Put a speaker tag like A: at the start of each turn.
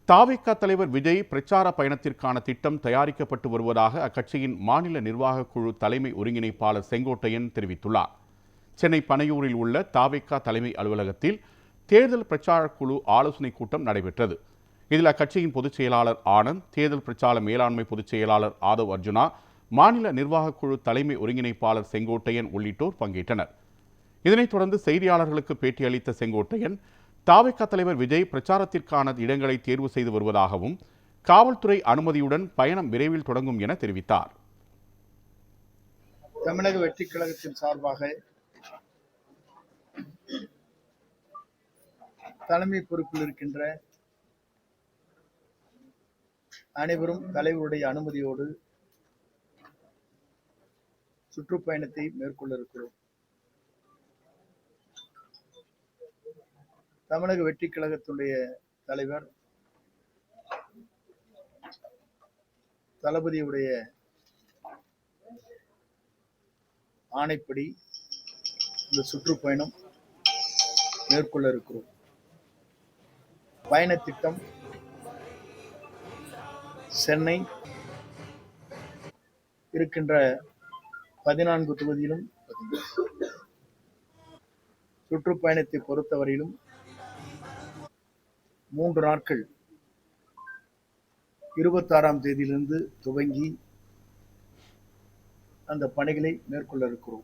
A: தாவேகா தலைவர் விஜய் பிரச்சார பயணத்திற்கான திட்டம் தயாரிக்கப்பட்டு வருவதாக அக்கட்சியின் மாநில நிர்வாகக் குழு தலைமை ஒருங்கிணைப்பாளர் செங்கோட்டையன் தெரிவித்துள்ளார். சென்னை பனையூரில் உள்ள தாவேகா தலைமை அலுவலகத்தில் தேர்தல் பிரச்சார குழு ஆலோசனைக் கூட்டம் நடைபெற்றது. இதில் அக்கட்சியின் பொதுச் செயலாளர் ஆனந்த், தேர்தல் பிரச்சார மேலாண்மை பொதுச் செயலாளர் ஆதவ் அர்ஜுனா, மாநில நிர்வாகக் குழு தலைமை ஒருங்கிணைப்பாளர் செங்கோட்டையன் உள்ளிட்டோர் பங்கேற்றனர். இதனைத் தொடர்ந்து செய்தியாளர்களுக்கு பேட்டியளித்த செங்கோட்டையன், தாவேகா தலைவர் விஜய் பிரச்சாரத்திற்கான இடங்களை தேர்வு செய்து வருவதாகவும் காவல்துறை அனுமதியுடன் பயணம் விரைவில் தொடங்கும் என தெரிவித்தார்.
B: தமிழக வெற்றிக் கழகத்தின் சார்பாக தலைமை பொறுப்பில் இருக்கின்ற அனைவரும் தலைவருடைய அனுமதியோடு சுற்றுப்பயணத்தை மேற்கொள்ள இருக்கிறோம். தமிழக வெற்றிக் கழகத்துடைய தலைவர் தளபதியுடைய ஆணைப்படி இந்த சுற்றுப்பயணம் மேற்கொள்ள இருக்கிறோம். பயண திட்டம் சென்னை இருக்கின்ற 14 தொகுதியிலும் சுற்றுப்பயணத்தை பொறுத்தவரையிலும் 3 நாட்கள் 26ஆம் தேதியிலிருந்து துவங்கி அந்த பணிகளை மேற்கொள்ள இருக்கிறோம்.